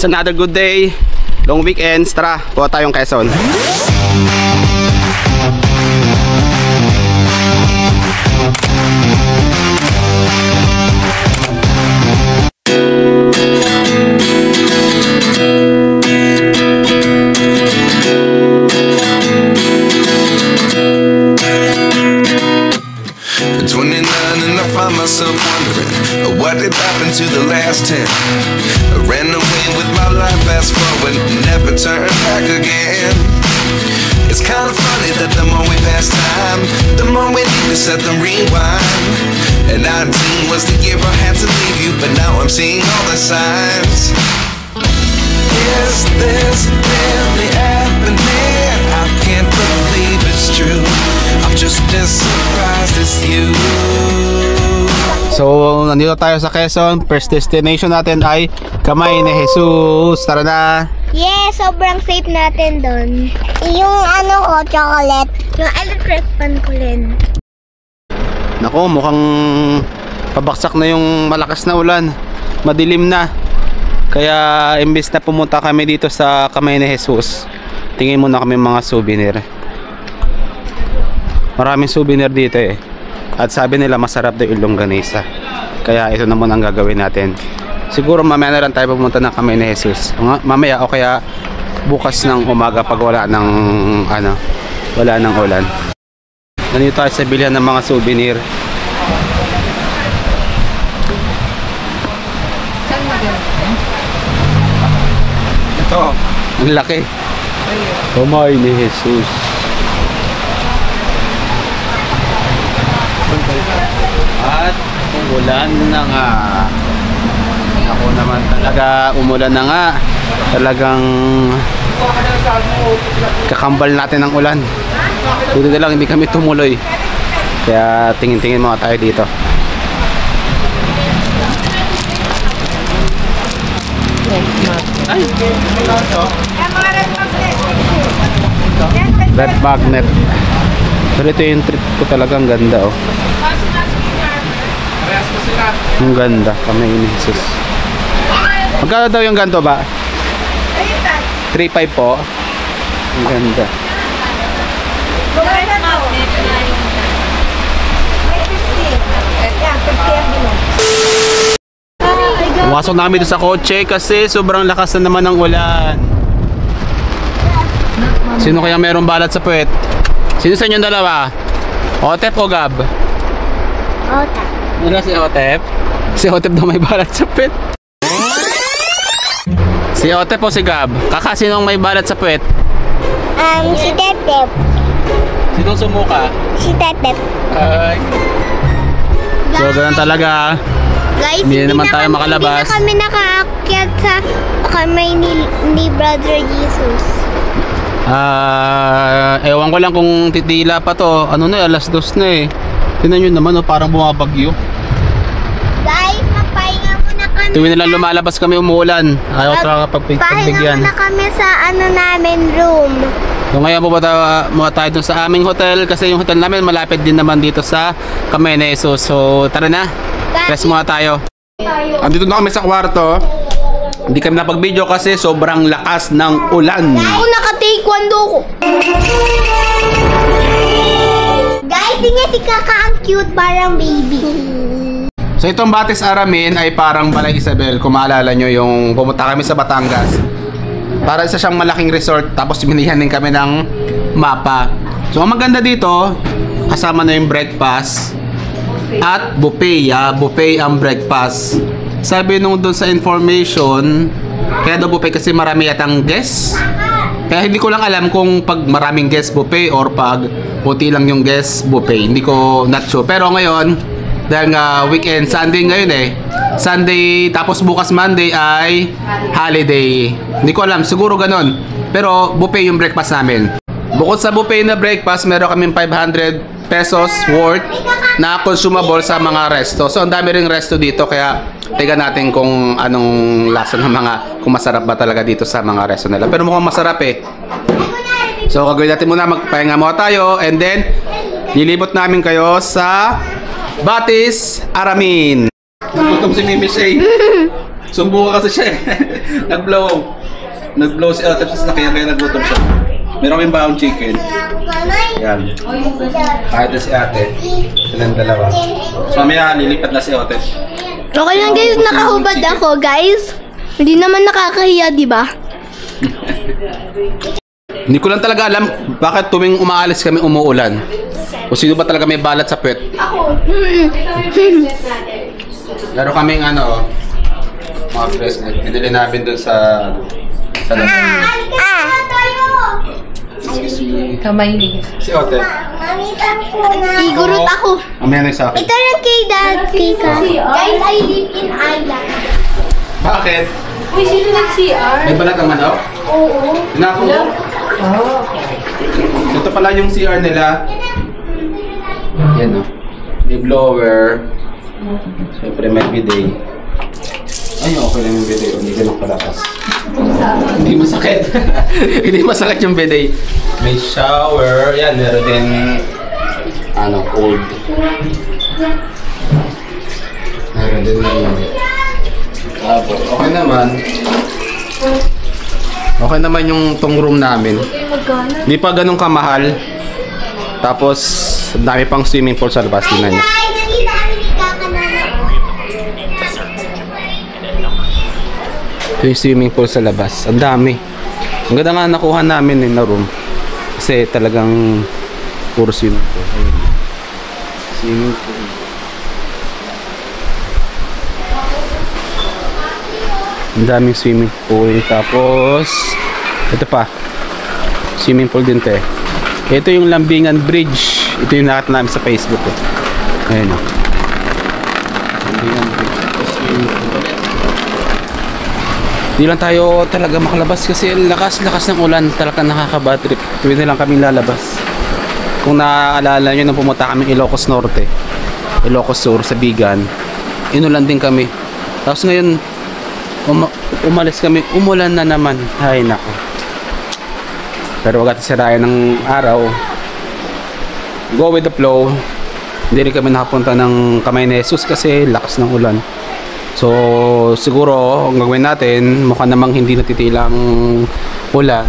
It's another good day. Long weekends. Tara, kuha tayong Quezon. Myself wondering what did happen to the last 10. I ran away with my life, fast forward, never turn back again. It's kind of funny that the more we pass time, the more we need to set the rewind. And 19 was the year I had to leave you, but now I'm seeing all the signs. Is this really happening? I can't believe it's true. I'm just as surprised as you. So, nandito tayo sa Quezon. First destination natin ay Kamay ni Jesus. Tara na! Yeah, sobrang safe natin doon. Yung ano ko, chocolate. Yung electric fan ko rin. Nako, mukhang pabaksak na yung malakas na ulan. Madilim na. Kaya imbes na pumunta kami dito sa Kamay ni Jesus, tingin muna kami mga souvenir. Maraming souvenir dito eh. At sabi nila masarap daw yung longganisa. Kaya ito na muna ang gagawin natin. Siguro mamaya na lang tayo pumunta ng Kamay ni Jesus. Mamaya o kaya bukas ng umaga pag wala ng wala ng ulan. Nandito tayo sa bilihan ng mga souvenir. Ito, ang laki. Kamay ni Jesus. At umulan na nga. Ako naman talaga, umulan na nga. Talagang kakambal natin ng ulan. Buti na lang hindi kami tumuloy. Kaya tingin-tingin mga tayo dito. Red magnet. Pero ito yung trip ko talaga, ang ganda oh. Ang ganda, Kamay ni Jesus. Magkano daw yung ganto ba? 3.5 po. Ang ganda. Pumasok namin dito sa kotse kasi sobrang lakas na naman ng ulan. Sino kaya meron balat sa puwet? Sino sa inyong dalawa? Otep o Gab? Otep. Ano si Otep? Si Otep daw may balat sa puwet. Si Otep o si Gab? Kakasinong may balat sa puwet? Si Tetep. Sinong sumuka? Si Tetep. Ay. So ganun talaga. Guys, hindi naman tayo makalabas. Hindi na kami nakaakyat sa Kamay ni Brother Jesus. Ewan ko lang kung titila pa to. Ano na, alas 2 na eh. Tingnan nyo naman, oh, parang bumabagyo. Guys, magpahinga muna kami. Tuwing nilang lumalabas kami umuulan. Ayaw talaga pagbigyan. Pahinga muna kami sa namin room. So ngayon pupunta tayo dun sa aming hotel. Kasi yung hotel namin malapit din naman dito sa Kamay ni Jesus. So tara na, rest muna tayo. Andito na kami sa kwarto. Hindi kami napag-video kasi sobrang lakas ng ulan. Ako naka-taekwondo ko. Guys, tingnan si Kaka, ang cute, parang baby. So itong Batis Aramin ay parang Balay Isabel. Kung maalala nyo yung pumunta kami sa Batangas. Para isa siyang malaking resort. Tapos binihan din kami ng mapa. So ang maganda dito, kasama na yung breakfast at buffet. Buffet ang breakfast. Sabi nung doon sa information, kaya daw buffet kasi marami yatang guests. Kaya hindi ko lang alam kung pag maraming guest buffet or pag puti lang yung guest buffet. Hindi ko not sure. Pero ngayon, dahil nga weekend, Sunday ngayon eh. Sunday tapos bukas Monday ay holiday. Hindi ko alam, siguro ganun. Pero buffet yung breakfast namin. Bukod sa buffet na breakfast, meron kaming 500 pesos worth na consumable sa mga resto. So ang dami ring resto dito, kaya tingnan natin kung anong lasa ng mga, kung masarap ba talaga dito sa mga resto nila. Pero mukhang masarap eh. So gagawin natin muna, magpahinga muna tayo, and then nilibot namin kayo sa Batis Aramin. Gutom si Mimi Shay. Sumbuka kasi siya eh. Nag-blow si Ate sa sakyan kaya nagutom siya. Meron kaming baong chicken. Yan. Kahit na si Ate. Silang dalawa. So mamaya lilipat na si Ate. Okay lang guys, nakahubad ako guys. Hindi naman nakakahiya, di ba? Hindi ko lang talaga alam bakit tuwing umaalis kami umuulan. O sino ba talaga may balat sa puwet? Laro kaming ano, mga bracelet. Binili namin dun sa labas. Excuse me. Kamay niya. Si Ote. Igurot ako. Mamaya na sa akin. Ito lang kay Dad, Pika. Guys, I live in island. Bakit? Uy, sino nag-CR? May balat ang manok? Oo. Tinako mo? Oh. Ito pala yung CR nila. Yan o. May blower. Siyempre may bidet. Ay, okay lang yung bidet. Hindi ganun kalakas. Hindi masakit. Hindi masakit yung bidet. May shower. Yan, meron din cold. Meron din tapos, okay naman yung tong room namin. Hindi pa ganun kamahal. Tapos, dami pang swimming pool sa labas. Tingnan niyo. Ito yung swimming pool sa labas. Ang dami. Ang ganda nga nakuha namin na room. Kasi talagang puro swimming pool. Ayun. Swimming pool. Ang daming swimming pool. Tapos, ito pa. Swimming pool din to eh. Ito yung Lambingan Bridge. Ito yung nakita namin sa Facebook eh. Ayan o. Lambingan Bridge. Swimming pool. Hindi lang tayo talaga makalabas kasi lakas ng ulan. Talaga nakaka-bad trip. Tuwid na lang kami lalabas. Kung naaalala nyo nang pumunta kami Ilocos Norte, Ilocos Sur, sa Bigan, inulan din kami. Tapos ngayon, umalis kami, umulan na naman. Ay nako. Pero wag natin sirayan ng araw. Go with the flow. Hindi rin kami nakapunta ng Kamay ni Jesus kasi lakas ng ulan. So siguro ang gagawin natin, mukha namang hindi natitilang ulan.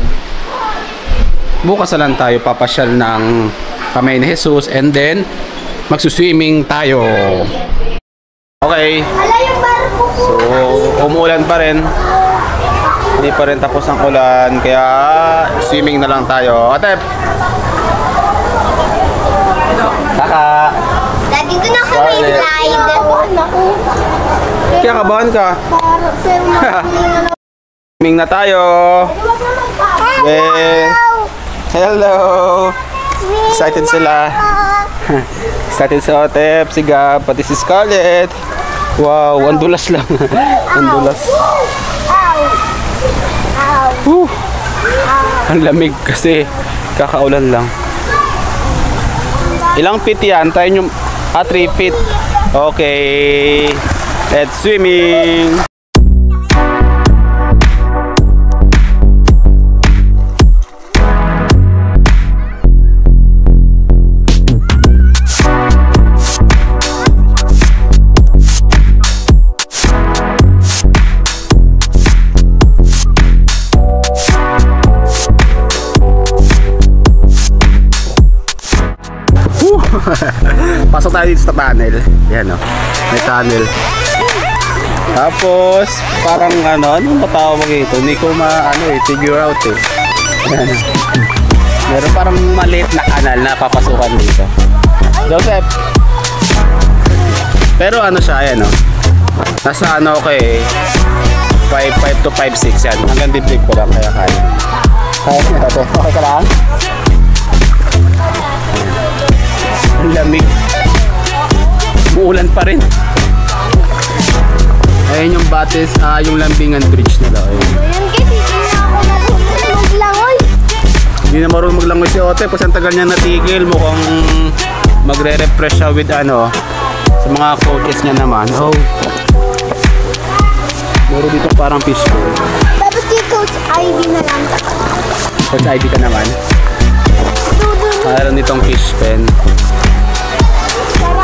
Bukas na lang tayo papasyal ng Kamay ni Jesus and then magsuswimming tayo. Okay. So, umuulan pa rin. Hindi pa rin tapos ang ulan. Kaya, swimming na lang tayo. Atep! Kaka! Dito na ako may slide. Kaya kabahan ka. Swimming na tayo. Hello! Excited sila. Excited si Otep, si Gab, pati si Scarlett. Wow, ang dulas lang. Ang dulas. Ang lamig kasi kakaulan lang. Ilang feet yan? Tayo yung 3 feet. Okay. Let's swimming. Pasok tayo dito sa tunnel. Yan o. May tunnel. Tapos, parang anong matawag ito? Hindi ko figure out eh. Yan. Meron parang maliit na kanal na papasukan dito. Joseph. Pero siya, ayan o. Nasa 5'5 to 5'6 yan. Hanggang dibdib ko lang kaya kaya. Okay ka lang? Ang lamig. Uulan pa rin. Ayun yung Bates, yung Lambingan Bridge nila. Ayun. Ayan guys, hindi na ako marunong maglangoy. Hindi na marunong maglangoy si Ote. Kasi ang tagal niya natigil. Mukhang magre-refresh siya with sa mga coaches niya naman. Oh. Meron dito parang fish bowl. Tapos kay Coach ID na lang. Coach ID ka naman. Mayroon ditong fish pen.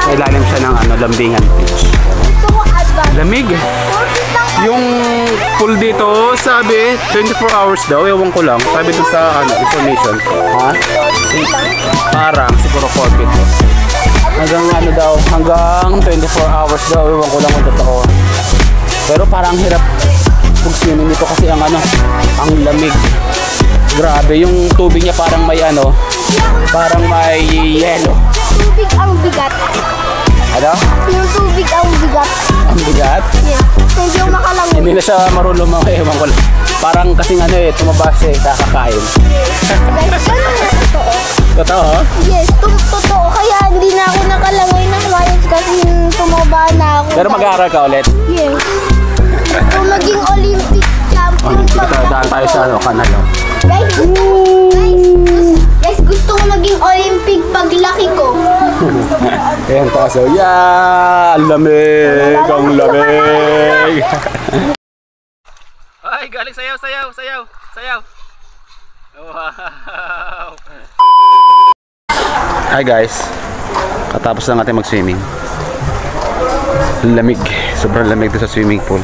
Sa ilalim siya ng Lambingan Bridge. Gusto ko advance. Lamig. Yung pool dito, sabi 24 hours daw, ewan ko lang. Sabi dun sa information. Ha? Parang siguro 4 feet. Hanggang daw, hanggang 24 hours daw, ewan ko lang kung totoo. Pero parang hirap mag-swimming dito kasi ang lamig. Grabe, yung tubig niya parang may parang may yelo. Tubig ang bigat. Ano? Yung tubig ang bigat. Ang bigat? Yes. Hindi yung makalangoy. Hindi na siya marunong mga ewan ko lang. Parang kasing tumabas kakakain. Guys, ano na totoo? Totoo? Yes, totoo. Kaya hindi na ako nakalangoy ng maayos kasi tumaba na ako. Pero mag-aaral ka ulit? Yes. Kung maging Olympic champion Daan tayo sa kanal. Guys, gusto ko maging Olympic paglaki ko. Ayan taas. Yeah! Ang lamig! Ang lamig! Ay, galing sayaw! Wow! Hi guys! Katapos lang natin mag-swimming. Lamig. Sobrang lamig doon sa swimming pool.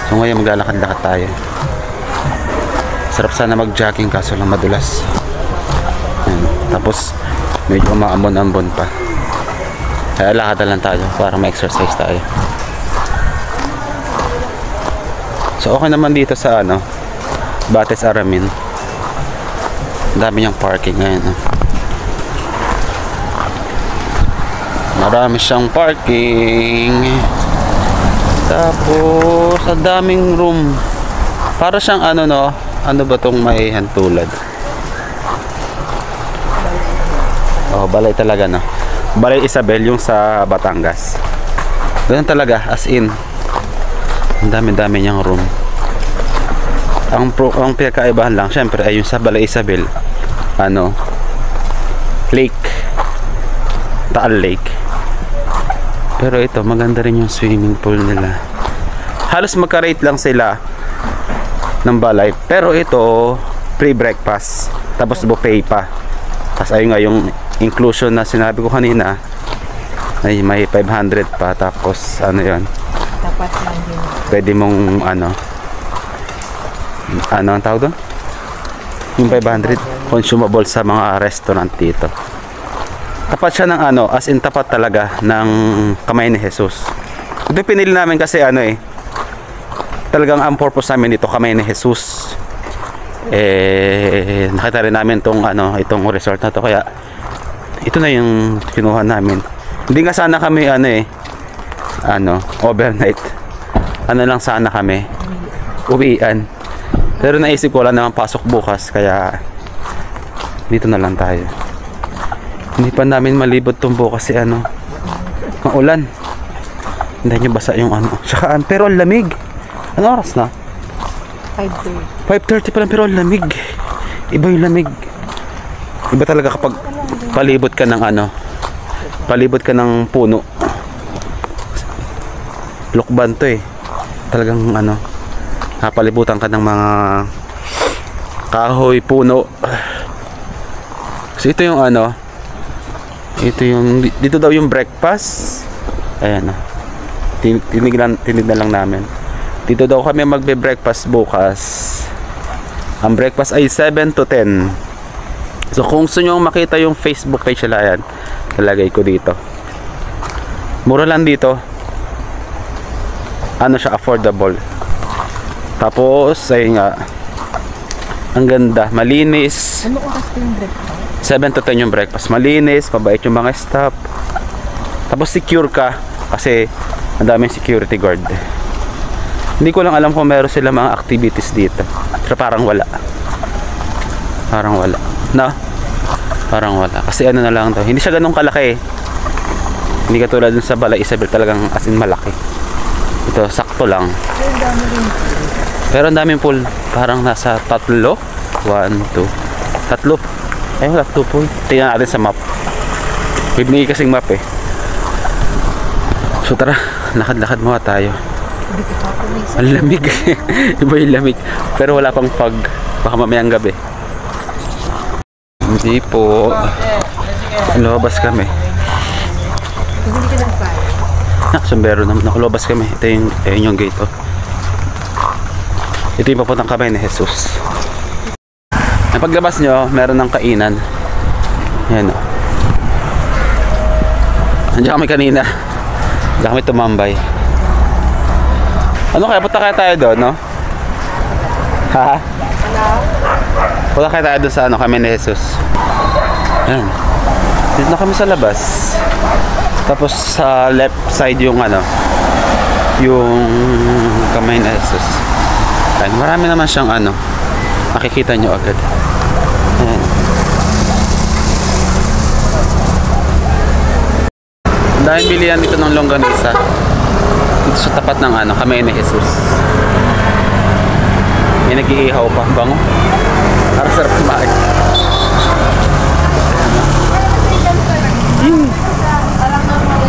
So ngayon maglalakad-lakad tayo. Sarap sana mag-jogging kaso lang madulas. Ayan. Tapos medyo umaambon-ambon pa. Kaya lakad na lang tayo para ma-exercise tayo. So okay naman dito sa Bates Aramin. Ang dami niyang parking ngayon. Marami siyang parking. Tapos ang daming room. Para siyang ano ba tong may hantulad? Oh, balay talaga Balay Isabel yung sa Batangas. Ganun talaga, as in. Ang dami-dami niyang room. Ang pinakaibahan lang syempre ay yung sa Balay Isabel. Lake. Taal Lake. Pero ito, maganda rin yung swimming pool nila. Halos magka-rate lang sila ng balay. Pero ito, free breakfast. Tapos buffet pa. Tapos ayun nga, yung inclusion na sinabi ko kanina, ay may 500 pa. Tapos yun. Tapat lang din. Pwede mong ang tawag doon? Yung 500 consumable sa mga restaurant dito. Tapat siya ng as in tapat talaga ng Kamay ni Jesus. Ito pinili namin kasi talagang ang purpose namin dito Kamay ni Jesus. Nakita rin namin itong resort na to, kaya ito na yung kinuha namin. Hindi nga sana kami overnight. Lang sana kami uwian. Pero naisip ko, wala naman pasok bukas, kaya dito na lang tayo. Hindi pa namin malibot tong bukas maulan. Hindi nyo basa yung Tsaka, pero ang lamig. Ano oras na? 5:30 pa lang, pero ang lamig. Iba yung lamig. Iba talaga kapag palibot ka ng puno. Lukban to talagang napalibutan ka ng mga kahoy, puno. So ito yung dito daw yung breakfast. Ayan tinignan lang namin. Dito daw kami magbe-breakfast bukas. Ang breakfast ay 7 to 10. So kung gusto nyo makita yung Facebook page nila, yan, nalagay ko dito. Mura lang dito. Siya, affordable. Tapos ayun nga, ang ganda, malinis. Ano oras yung breakfast? 7 to 10 yung breakfast. Malinis, mabait yung mga staff. Tapos secure ka kasi ang daming security guard. Hindi ko lang alam kung meron sila mga activities dito. Pero parang wala. Parang wala. Kasi na lang to. Hindi siya ganun kalaki. Hindi katulad dun sa Balay Isabel, talagang as in malaki. Ito, sakto lang. Pero ang daming pool. Parang nasa 3. 1, 2. 3. Ay, wala 2 pool. Tingnan natin sa map. Bibigay kasing map So tara, lakad-lakad muna tayo. Ang lamig. Iba yung lamig. Pero wala pang fog. Baka mamayang gabi. Hindi po. Lumabas kami. Sombrero naman. Nakulabas kami. Ito yung gate. Ito yung papuntang Kamay ni Jesus. Ang paglabas nyo, meron ng kainan. Yan o. Andiyan kami kanina. Andiyan kami tumambay. Ano kaya? Punta kaya tayo doon, no? Ha? Punta kaya tayo doon sa ano, Kamay ni Jesus. Yan. Dito na kami sa labas. Tapos sa left side yung ano, yung Kamay ni Jesus. Ayan, marami naman siyang ano, makikita nyo agad. Ayan. Dahil bilihan dito ng longganisa dito sa tapat ng ano, Kamay ni Jesus. May nag-iihaw pa, bango. Parang sarap kumain.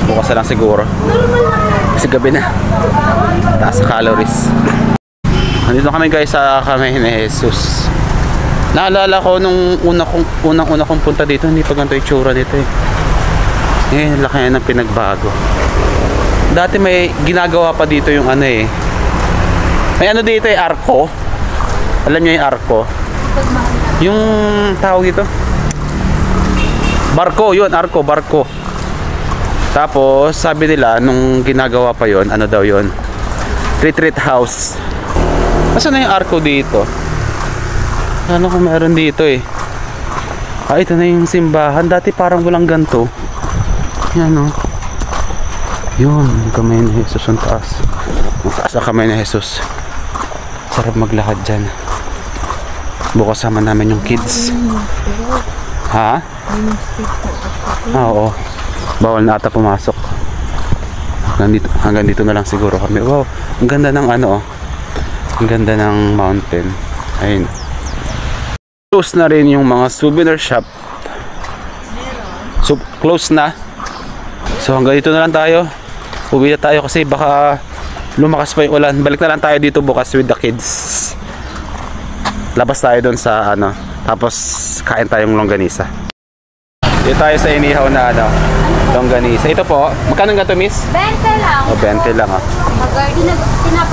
Bukas na lang siguro kasi gabi na, taas sa calories. Nandito kami guys sa Kamay ni Jesus. Naalala ko nung unang kong punta dito, hindi pa ganito yung tsura nito eh. Ngayon laki na ng pinagbago. Dati may ginagawa pa dito yung ano eh, may ano dito eh, arko. Alam nyo yung arko? Yung tawag dito, barko, yun, arko, barko. Tapos sabi nila nung ginagawa pa yon, ano daw yon, retreat house. Nasaan na yung arko dito? Ano kung meron dito eh. Ah, ito na yung simbahan. Dati parang walang ganito. Yan o. Yun, Kamay ni Jesus ang taas. Ang taas ang Kamay ni Jesus. Sarap maglakad dyan. Bukas sama namin yung kids. Ha? Ah, oo. Bawal na ata pumasok. Hanggang dito na lang siguro kami. Wow, ang ganda ng ano oh. Ang ganda ng mountain. Ayun. Close na rin yung mga souvenir shop. So, close na. So hanggang dito na lang tayo. Uwi na tayo kasi baka lumakas pa yung ulan. Balik na lang tayo dito bukas with the kids. Labas tayo doon sa ano. Tapos kain tayong longganisa. Dito tayo sa inihaw na ano, longganisa. Ito po, magkano nga to, miss? 20 lang. O, 20 lang ah.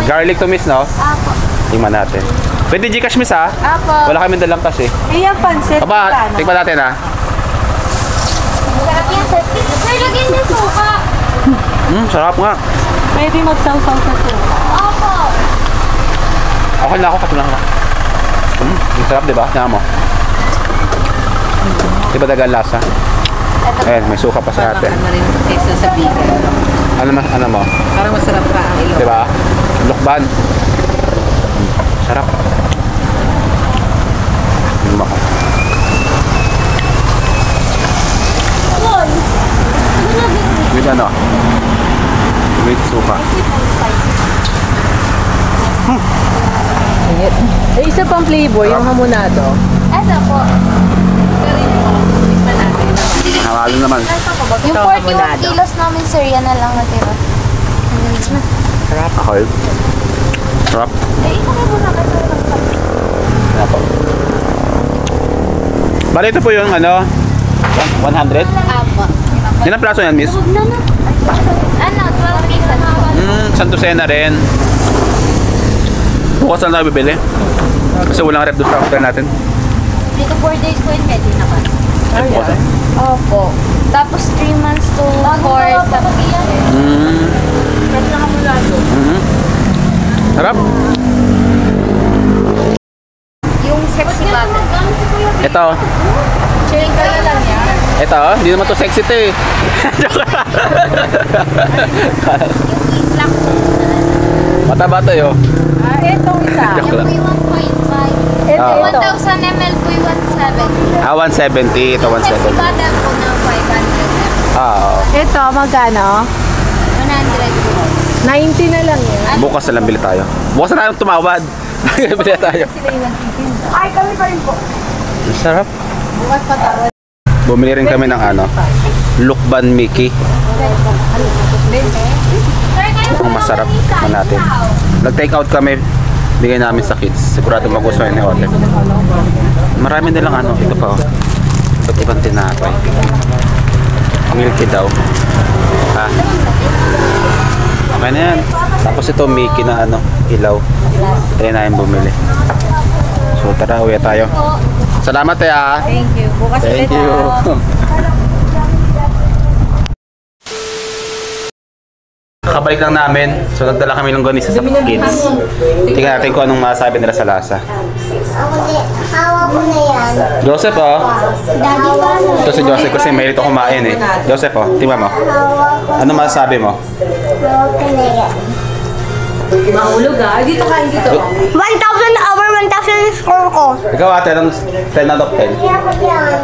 Garlic to, miss, no? Apo. Tingnan natin. Pwede Gcash, miss, ha? Apo. Wala kami dalang cash eh. Ayan, pansit. Aba, tingnan natin ha. Sarap yan, sir. Sir, lagyan niyo suka. Sarap nga. Pwede magsawsaw sa suka. Opo. Okay na ako, kato lang ako. Ang sarap, diba? Tingnan mo. Diba dagang lasa? Ayan, may suka pa sa atin. Parang rin kaysa sa bigan. Ano mo? Parang masarap pa ang ilo. Diba? Lukban. Sarap. Ano ba ko? With ano? With suka. Eh, isa pang flavor, yung hamonado. Eto po. Hawalo naman. Yung 41 kilos namin, sir, yan na lang natira. Okay. Sarap. Eh, ito nga po na kasi. Ano po? Bali ito po yung ano? 100? Apo. Ilang plaso yan, miss? Ano, 12 pieces po. Santosena rin. Bukas lang tayo bibili. Kasi walang rep doon sa after natin. Dito 4 days po yung pwede na pa. Bukas lang. Opo. Tapos 3 months to 4 sa Sarap. yung sexy button. Ito. Chill kayo lang yan. Ito, hindi naman to sexy to eh. Itlak po. Mataba to yo. Ah, etong isa. Joke lang. Yung po yung 1.5. Ito, Ah. ito. 1,000 ml po yung 170. 170. Ito, Sexy 170. button po na 500. Oo. Ito, magkano? 100 po. 90 na lang yan. Bukas na lang bili tayo. Bukas na tayong tumawad. Bili tayo. Ay, kami pa rin po. Sarap. Bukas pa tawad. Bumili rin kami ng ano, Lukban Mickey. Ang masarap na natin. Nag-take out kami. Bigay namin sa kids. Sigurado magustuhan ni Ote. Marami nilang ano. Ito pa. Ba't ibang tinapay? Milky daw. Ha? Okay na yan. Tapos ito, Mickey na ano, ilaw. Tayo na yung bumili. So tara, uwi tayo. Salamat ya. Thank you. Bukas Thank ulit you. tayo. Kakabalik lang namin. So nagdala kami ng gonisa sa kids. Tingnan natin kung anong masabi nila sa lasa. Hawa ko na yan. Joseph oh. Daddy ko na. Ito si Joseph kasi mahilig ako kumain eh. Joseph oh, tingnan mo. Ano masasabi mo? Hawa ko na yan. Mahulog Dito kain dito. 1,000 over 1,000 score ko. Ikaw ate, anong 10 out of 10? Kaya ko yan.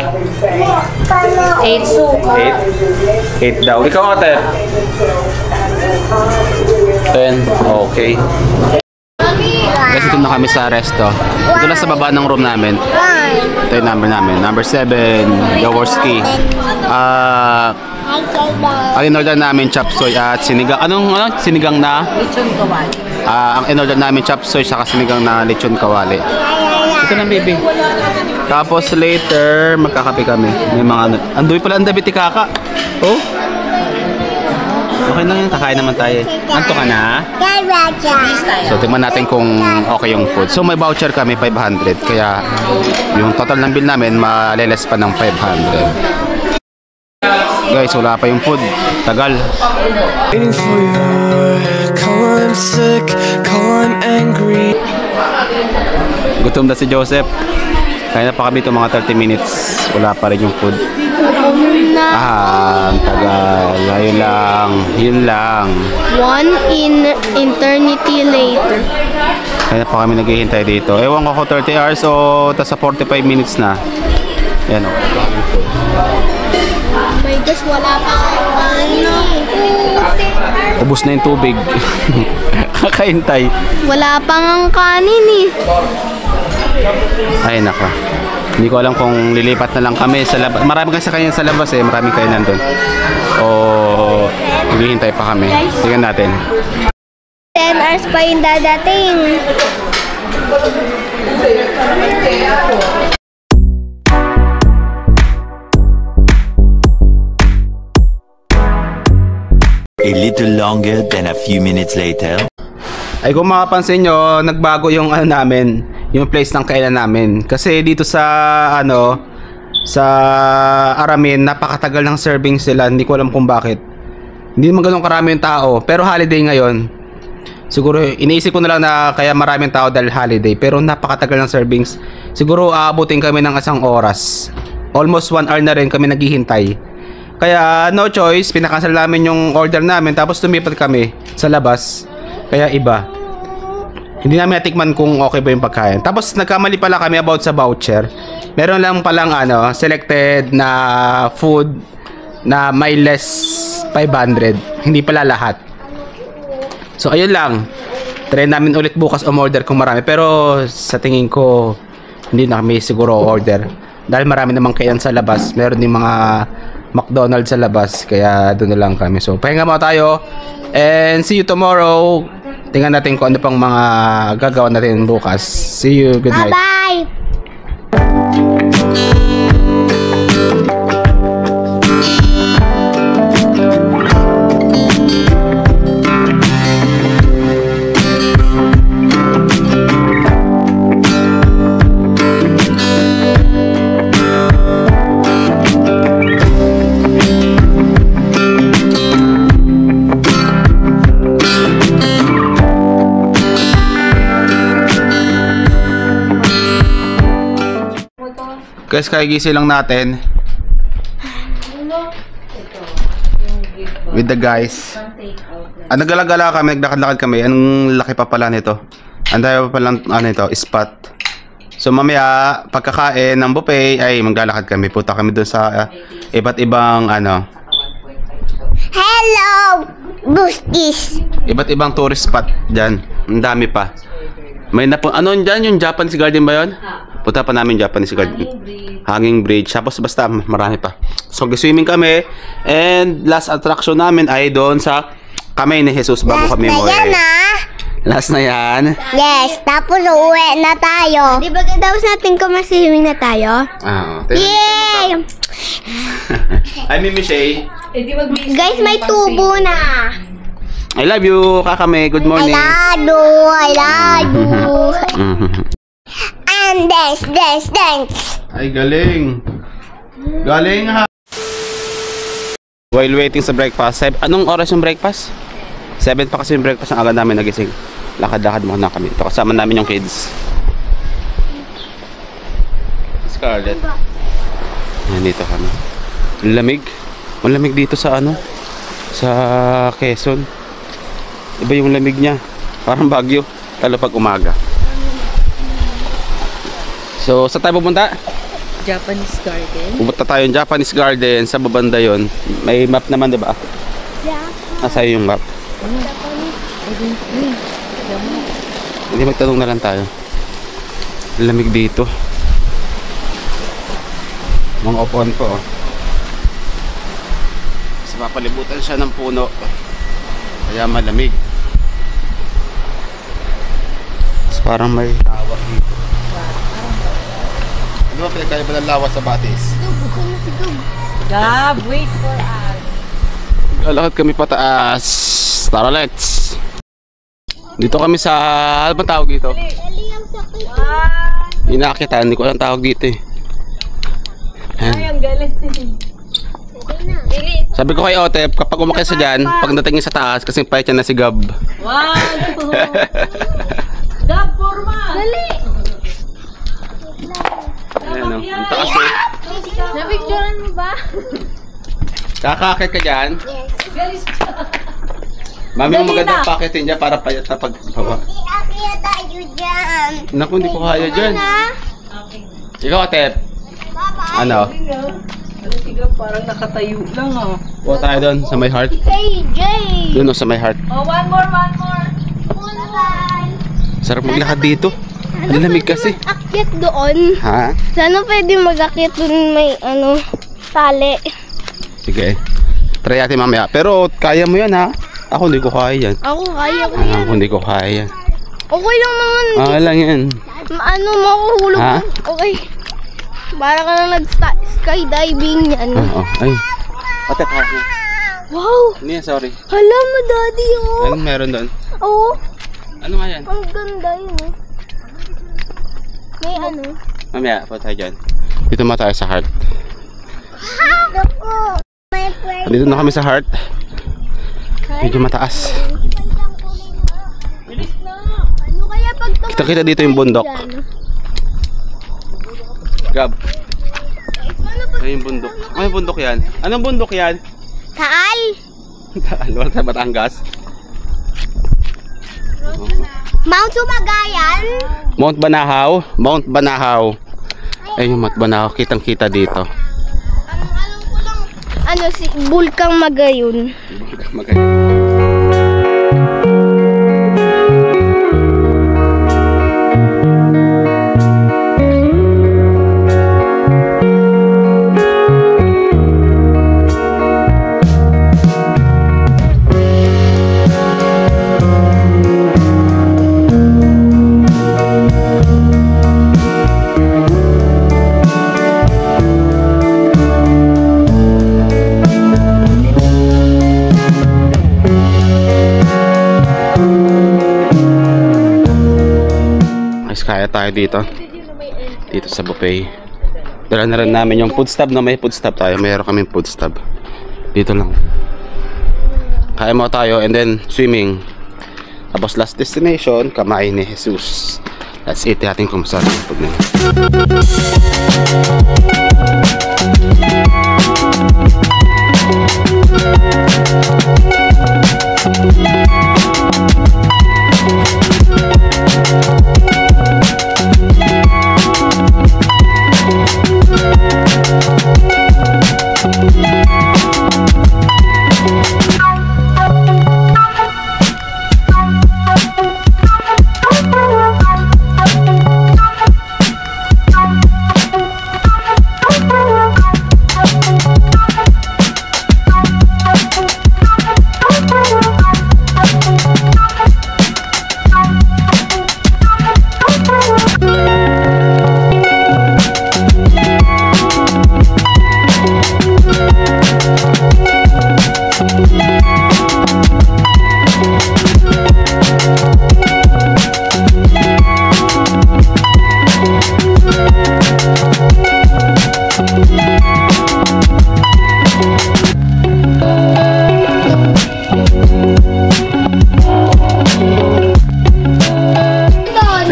Paano? 8 suka. 8 daw. Ikaw ate? 10. Okay. Guys, ito na kami sa resto. Ito lang sa baba ng room namin. Ito yung number namin. Number 7, Jaworski. Ang in-order namin chop suey at sinigang. Anong sinigang na? Lechon kawali. Ang in-order namin chop suey saka sinigang na lechon kawali. Ito na baby. Tapos later, magkakape kami. May mga ano. Andoy pala ang David Kaka. Oh. Okay lang yun. Kakain naman tayo. Anto ka na? So, tingnan natin kung okay yung food. So, may voucher kami, 500. Kaya, yung total ng bill namin, maliles pa ng 500. Guys, wala pa yung food. Tagal. Waiting for you, call I'm sick, call I'm angry. Gutom na si Joseph. Kaya na pa kami itong mga 30 minutes. Wala pa rin yung food. Ang tagal. Ayun lang. Yun lang. One in eternity later. Kaya pa kami naghihintay dito. Ewan ko 30 hours o tasa 45 minutes na. Yan o. My gosh, wala pa ano. Ubus na yung tubig. Kakahintay. Wala pang ang kanin eh. Ay naka. Hindi ko alam kung lilipat na lang kami sa labas. Marami kasi kanya sa labas eh. Marami kayo nandun. O naghihintay pa kami. Tingnan natin. 10 hours pa yung dadating. A little longer than a few minutes later. Ay kung makapansin nyo, nagbago yung ano namin, yung place ng kainan namin. Kasi dito sa ano, sa Aramin, napakatagal ng serving sila. Hindi ko alam kung bakit. Hindi naman ganun karami yung tao. Pero holiday ngayon. Siguro iniisip ko na lang na kaya maraming tao dahil holiday. Pero napakatagal ng servings. Siguro aabutin kami ng 1 oras. Almost 1 hour na rin kami naghihintay. Kaya no choice, pinakansel namin yung order namin. Tapos tumipat kami sa labas. Kaya iba. Hindi namin natikman kung okay ba yung pagkain. Tapos nagkamali pala kami about sa voucher. Meron lang palang ano, selected na food na may less 500. Hindi pala lahat. So ayun lang. Try namin ulit bukas umorder kung marami. Pero sa tingin ko hindi na kami siguro order. Dahil marami namang kainan sa labas. Meron din mga McDonald's sa labas. Kaya doon na lang kami. So pahinga mo tayo. And see you tomorrow. Tingnan natin kung ano pang mga gagawa natin bukas. See you. Good night. Bye-bye! Guys, kagigising lang natin with the guys. Nagala-gala kami, naglakad-lakad kami. Anong laki pa pala nito. Ang dami pa palang ano ito, spot. So mamaya, pagkakain ng buffet, ay maglalakad kami. Punta kami doon sa iba't ibang ano. Hello, Boosties! Iba't ibang tourist spot dyan. Ang dami pa. May ano dyan? Yung Japanese Garden ba yun? Punta pa namin Japanese Garden. Hanging Bridge. Tapos basta marami pa. So swimming kami. And last attraction namin ay doon sa Kamay ni Jesus bago Last kami na mo. yan ah! Last na yan. Yes, tapos uuwi na tayo. Di ba tapos natin kung mag-swimming na tayo? Yay! Ay, Mimi Shay. Guys, may tubo na. I love you, Kakame. Good morning. I love you. And dance. Ay, galing. Galing ha. While waiting sa breakfast, anong oras yung breakfast? 7 pa kasi yung breakfast, ang aga namin nagising. Lakad-lakad muna kami. Ito, kasama namin yung kids. Scarlett. Yan, dito kami. Lamig. Malamig dito sa ano? Sa Quezon. Iba yung lamig niya. Parang Baguio. Lalo pag umaga. So, saan tayo pupunta? Japanese garden. Pupunta tayo yung Japanese garden. Sa babanda yon. May map naman, diba? Yeah. Nasa yung map. Hindi, magtanong na lang tayo. Lamig dito. Mga upuan ko. Kasi mapalibutan siya ng puno. Kaya malamig. Tapos parang may lawa dito. Ano ba pinagkaya ba ng lawa sa Batis? Gab, wait for us. Lalakad kami pataas. Tara, let's. Dito kami sa... Ano ba tawag dito? Inakitan. Hindi ko alam tawag dito eh. Ay, ang galit. Sabi ko kay Otep, kapag umakit sa dyan, pagdating niya sa taas, kasi pahit yan na si Gab. Wow! Gab, forma! Dali! Ayan o, ang taas eh. Napicturean mo ba? Kakakit ka dyan. Galis ka! Mami mo Dali magandang na. pakitin dyan para payat na pagbaba. Kaya tayo dyan. Naku, hindi ko kaya dyan. Okay. Ikaw, Otep. Ano? Ano si Gab, parang nakatayo lang oh. Puwa tayo doon sa my heart. KJ. Doon o, sa my heart. Oh, one more. Bye-bye. Sarap maglakad dito. Ang lamig kasi. Akyat doon. Ha? Sana pwede mag-akyat doon may tali. Sige. Try natin mamaya. Pero kaya mo yan ha. Ako hindi ko kaya yan. Ako kaya ko yan. Ako hindi ko kaya yan. Okay lang naman. Lang yan. Makuhulog. Ha? Okay. Para ka lang nag-skydiving yan. Oo. Ay. Otep ha. Wow. Hindi yan, sorry. Hala mo, daddy, oh. Anong meron doon? Oo. Ano nga yan? Ang ganda yun, oh. May ano? Mamaya, po tayo dyan. Dito ma tayo sa heart. Ako. My friend. Dito na kami sa heart. Medyo mataas. Ano kaya pag Kita-kita dito yung bundok. Gab. Ay, yung bundok. Ay, yung bundok yan. Anong bundok yan? Taal? Wala sa Batangas. Mount Sumagayan? Mount Banahaw. Mount Banahaw. Ay, yung Mount Banahaw. Kitang-kita dito. Alam ko lang. Ano, si Bulkang Magayon. Maganda. Kaya tayo dito sa buffet. Dala na rin namin yung food stub na may food stub tayo. Mayroon kaming food stub dito lang. Kaya mo tayo and then swimming. Tapos last destination, kamay ni Jesus. Let's eat natin kung saan yung food nila.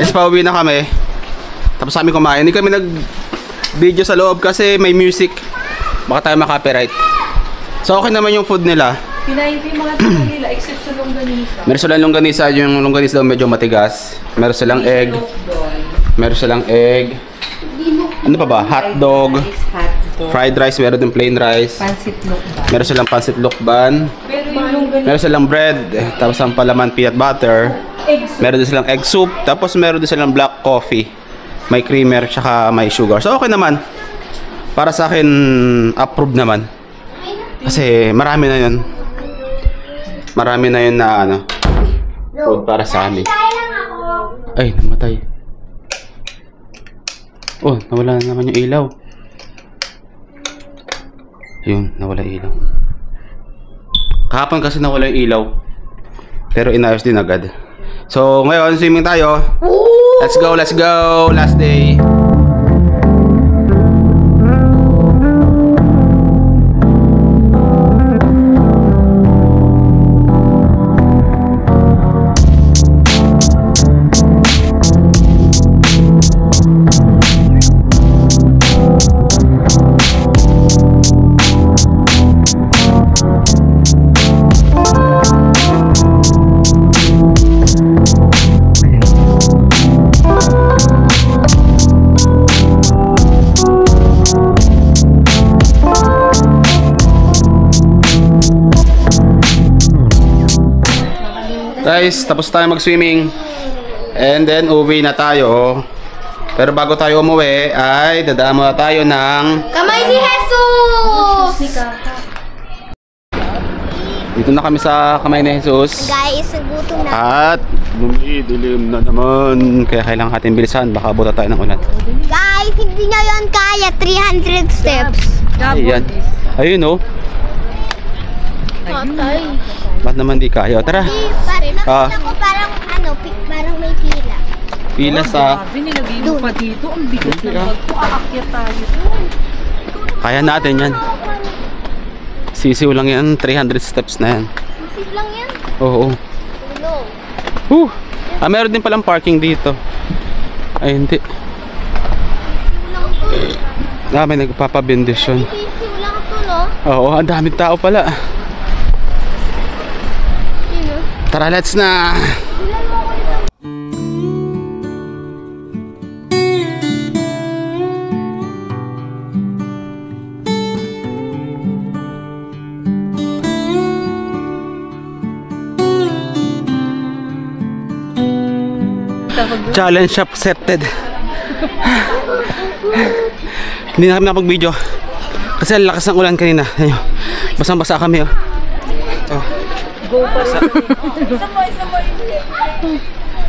Guys, pauwi na kami. Tapos kami kumain. Hindi kami nag-video sa loob kasi may music. Baka tayo makapiright. So okay naman yung food nila. Pinayin ko yung mga tita nila except sa longganisa. Meron silang longganisa. Yung longganisa daw medyo matigas. Meron silang egg. Meron silang egg. Ano pa ba? Hotdog. Fried rice. Meron din plain rice. Pansit lokban. Meron silang pansit lokban. Pero yung longganisa, Meron silang bread. Tapos ang palaman peanut butter. eggs. Meron din silang egg soup. Tapos meron din silang black coffee. May creamer tsaka may sugar. So okay naman. Para sa akin, approve naman. Kasi marami na yun. Marami na yun na ano, food para sa amin. Ay, namatay. Oh, nawala na naman yung ilaw. Ayun, nawala yung ilaw. Kahapon kasi nawala yung ilaw. Pero inayos din agad. So, ngayon, swimming tayo. Let's go, let's go. Last day. Guys, tapos tayo mag-swimming. And then, uwi na tayo. Pero bago tayo umuwi, ay dadaan muna tayo ng Kamay ni Jesus! dito na kami sa Kamay ni Jesus. Guys, nagutom na. At lumidilim na naman. Kaya kailangan natin bilisan. Baka buta tayo ng ulan. Guys, hindi na yan kaya. 300 steps. Ayan. Ayun oh. Tatay. Ba't naman di kaya? Tara. Nakita ko parang ano, parang may pila. Pila sa... Grabe, nilagay mo pa dito. Ang bigat ng bag ko. Aakyat tayo. Kaya natin yan. Sisiw lang yan. 300 steps na yan. Sisig lang yan. Oo. Ulo. Meron din palang parking dito. Ay, hindi. May nagpapabendisyon. Sisiw lang ito, no? Oo, ang daming tao pala. Tara, let's na! Challenge accepted. Hindi na kami nakapag-video kasi ang lakas ng ulan kanina. Ayun, basang-basa kami oh. Oh. Go pa rin.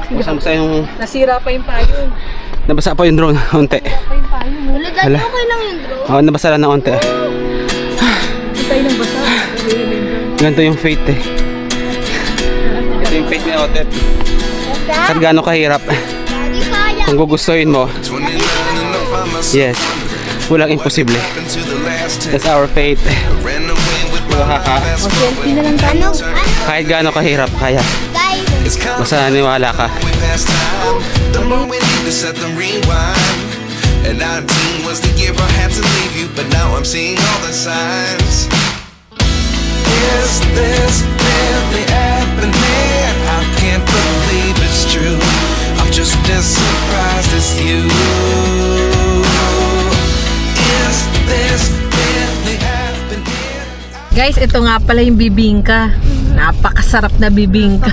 Basang-basa yung... Nasira pa yung payong. Nabasa pa yung drone, onte. Wala, dati okay lang yung drone. Oo, nabasa lang na onte. Hindi tayo nang basa. Ganito yung fate eh. Ito yung fate ni Otep. At gaano kahirap. Daddy, kaya. Kung gugustuhin mo, 29 and I find myself yes, walang imposible. into the last 10. That's our fate. Ran away with my life, fast forward. Ano? Kahit gaano kahirap, kaya. Guys, It's kind of Basta naniwala ka. we pass time. The more we need to set them rewind. And 19 was the year I had to leave you, but now I'm seeing all the signs. Is this really happening? I can't believe it's true. I'm just as surprised as you. Is this really happening? Guys, ito nga pala yung bibingka. Napakasarap na bibingka.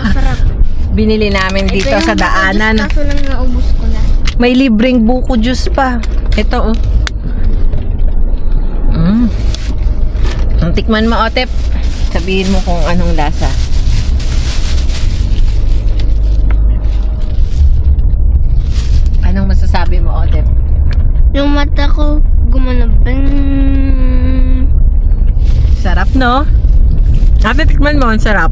Binili namin dito sa daanan. Kaso lang naubos ko na. May libreng buko juice pa. Ito oh. Tikman mo, Otep. Sabihin mo kung anong lasa. Anong masasabi mo, Otep? Yung mata ko gumanabang. Sarap, no? Ate, tikman mo, ang sarap.